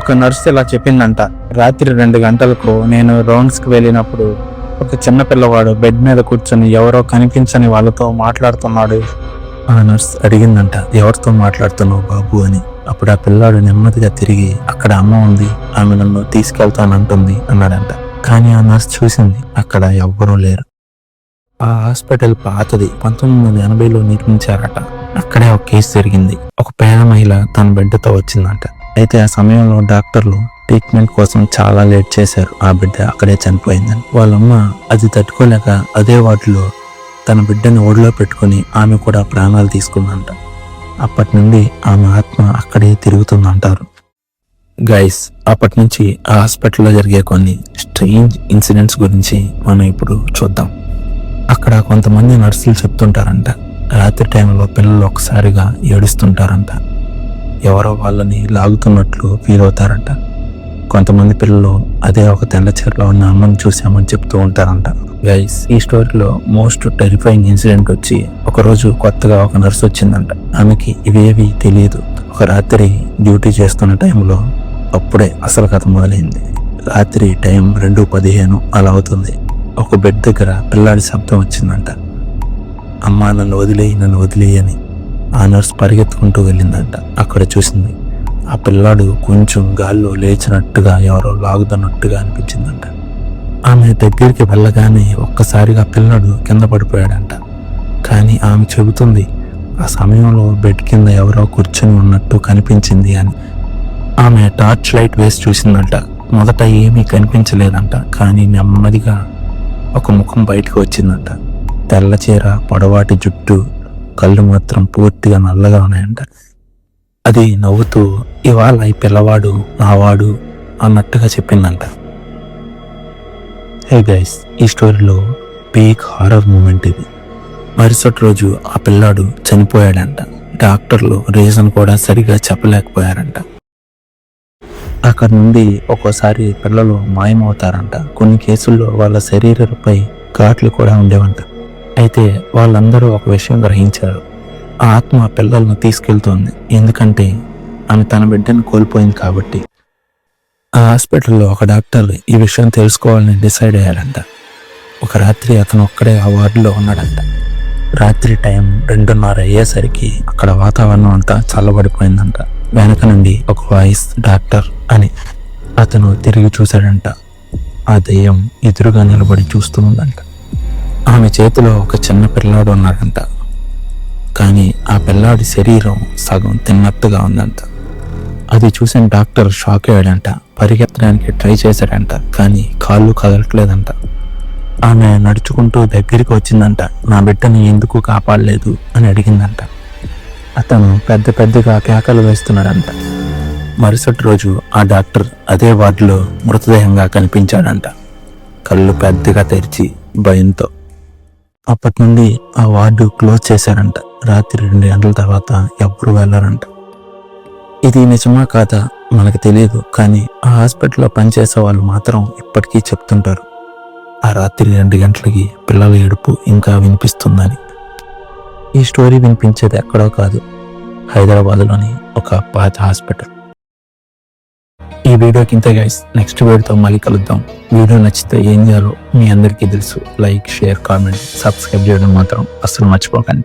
ఒక నర్సు ఇలా చెప్పిందంట, రాత్రి 2 గంటలకు నేను రౌండ్స్కి వెళ్ళినప్పుడు ఒక చిన్న పిల్లవాడు బెడ్ మీద కూర్చొని ఎవరో కనిపించని వాళ్ళతో మాట్లాడుతున్నాడు. ఆ నర్స్ అడిగిందంట, ఎవరితో మాట్లాడుతున్నావు బాబు అని. అప్పుడు ఆ పిల్లాడు నెమ్మదిగా తిరిగి, అక్కడ అమ్మ ఉంది, ఆమె నన్ను తీసుకెళ్తానంటుంది అన్నాడంట. కానీ ఆ నర్స్ చూసింది, అక్కడ ఎవ్వరూ లేరు. ఆ హాస్పిటల్ పాతది, 1980లో నిర్మించారట. అక్కడే ఒక కేసు జరిగింది. ఒక పేద మహిళ తన బిడ్డతో వచ్చిందంట. అయితే ఆ సమయంలో డాక్టర్లు ట్రీట్మెంట్ కోసం చాలా లేట్ చేశారు. ఆ బిడ్డ అక్కడే చనిపోయిందని. వాళ్ళమ్మ అది తట్టుకోలేక అదే వార్డులో తన బిడ్డని ఒడిలో పెట్టుకుని ఆమె కూడా ప్రాణాలు తీసుకుందంట. అప్పటి నుండి ఆమె ఆత్మ అక్కడే తిరుగుతుందంటారు. గైస్, అప్పటి నుంచి ఆ హాస్పిటల్లో జరిగే కొన్ని స్ట్రేంజ్ ఇన్సిడెంట్స్ గురించి మనం ఇప్పుడు చూద్దాం. అక్కడ కొంతమంది నర్సులు చెప్తుంటారంట, రాత్రి టైంలో పిల్లలు ఒకసారిగా ఏడుస్తుంటారంట. ఎవరో వాళ్ళని లాగుతున్నట్లు ఫీల్ అవుతారంట. కొంతమంది పిల్లలు అదే ఒక తెల్ల చీరలో ఉన్న అమ్మని చూసామని చెప్తూ ఉంటారంట. గైస్, ఈ స్టోరీలో మోస్ట్ టెరిఫైయింగ్ ఇన్సిడెంట్ వచ్చి, ఒకరోజు కొత్తగా ఒక నర్సు వచ్చిందంట. ఆమెకి ఇవేవి తెలియదు. ఒక రాత్రి డ్యూటీ చేస్తున్న టైంలో అప్పుడే అసలు కథ మొదలైంది. రాత్రి టైం 2:15 అలా అవుతుంది. ఒక బెడ్ దగ్గర పిల్లాడి శబ్దం వచ్చిందంట. అమ్మ నన్ను వదిలేయి అని. ఆ నర్సు పరిగెత్తుకుంటూ వెళ్ళిందంట. అక్కడ చూసింది, ఆ పిల్లాడు కొంచెం గాల్లో లేచినట్టుగా ఎవరో లాగుతున్నట్టుగా అనిపించిందంట. ఆమె దగ్గరికి వెళ్ళగానే ఒక్కసారిగా పిల్లాడు కింద పడిపోయాడంట. కానీ ఆమె చెబుతుంది, ఆ సమయంలో బెడ్ కింద ఎవరో కూర్చొని ఉన్నట్టు కనిపించింది అని. ఆమె టార్చ్ లైట్ వేసి చూసిందంట. మొదట ఏమీ కనిపించలేదంట. కానీ నెమ్మదిగా ఒక ముఖం బయటకు వచ్చిందంట. తెల్ల చీర, పొడవాటి జుట్టు, కళ్ళు మాత్రం పూర్తిగా నల్లగా ఉన్నాయంట. అది నవ్వుతూ, ఇవాళ ఈ పిల్లవాడు నావాడు అన్నట్టుగా చెప్పిందంట. హే గైస్, ఈ స్టోరీలో పీక్ హారర్ మూమెంట్ ఇది. మరుసటి రోజు ఆ పిల్లాడు చనిపోయాడంట. డాక్టర్లు రీజన్ కూడా సరిగా చెప్పలేకపోయారంట. అక్కడ నుండి ఒక్కోసారి పిల్లలు మాయమవుతారంట. కొన్ని కేసుల్లో వాళ్ళ శరీరంపై ఘాట్లు కూడా ఉండేవంట. అయితే వాళ్ళందరూ ఒక విషయం గ్రహించారు, ఆ ఆత్మ పిల్లలను తీసుకెళ్తోంది. ఎందుకంటే ఆమె తన బిడ్డను కోల్పోయింది కాబట్టి. ఆ హాస్పిటల్లో ఒక డాక్టర్ ఈ విషయం తెలుసుకోవాలని డిసైడ్ అయ్యాడంట. ఒక రాత్రి అతను ఒక్కడే ఆ వార్డులో ఉన్నాడంట. రాత్రి టైం 2:30 అయ్యేసరికి అక్కడ వాతావరణం అంతా చల్లబడిపోయిందంట. వెనక నుండి ఒక వాయిస్, డాక్టర్ అని. అతను తిరిగి చూశాడంట. ఆ దెయ్యం ఎదురుగా నిలబడి చూస్తూ ఉందంట. ఆమె చేతిలో ఒక చిన్న పిల్లాడు ఉన్నాడంట. కానీ ఆ పిల్లాడి శరీరం సగం తిన్నట్టుగా ఉందంట. అది చూసిన డాక్టర్ షాక్ అయ్యాడంట. పరిగెత్తడానికి ట్రై చేశాడంట. కానీ కాళ్ళు కదలట్లేదంట. ఆమె నడుచుకుంటూ దగ్గరికి వచ్చిందంట. నా బిడ్డని ఎందుకు కాపాడలేదు అని అడిగిందంట. అతను పెద్దగా కేకలు వేస్తున్నాడంట. మరుసటి రోజు ఆ డాక్టర్ అదే వార్డులో మృతదేహంగా కనిపించాడంట. కళ్ళు పెద్దగా తెరిచి భయంతో. అప్పటి నుండి ఆ వార్డు క్లోజ్ చేశారంట. రాత్రి 2 గంటల తర్వాత ఎవ్వరు వెళ్ళారంట. ఇది నిజమా కాదా మనకు తెలియదు. కానీ ఆ హాస్పిటల్లో పనిచేసే వాళ్ళు మాత్రం ఇప్పటికీ చెప్తుంటారు, ఆ రాత్రి 2 గంటలకి పిల్లల ఏడుపు ఇంకా వినిపిస్తుందని. ఈ స్టోరీ వినిపించేది ఎక్కడో కాదు, హైదరాబాద్లోని ఒక పాత హాస్పిటల్. ఈ వీడియోకి ఇంతే గైస్. నెక్స్ట్ వీడియోతో మళ్ళీ కలుద్దాం. వీడియో నచ్చితే ఏం చేయాలో మీ అందరికీ తెలుసు. లైక్, షేర్, కామెంట్, సబ్స్క్రైబ్ చేయడం మాత్రం అస్సలు మర్చిపోకండి.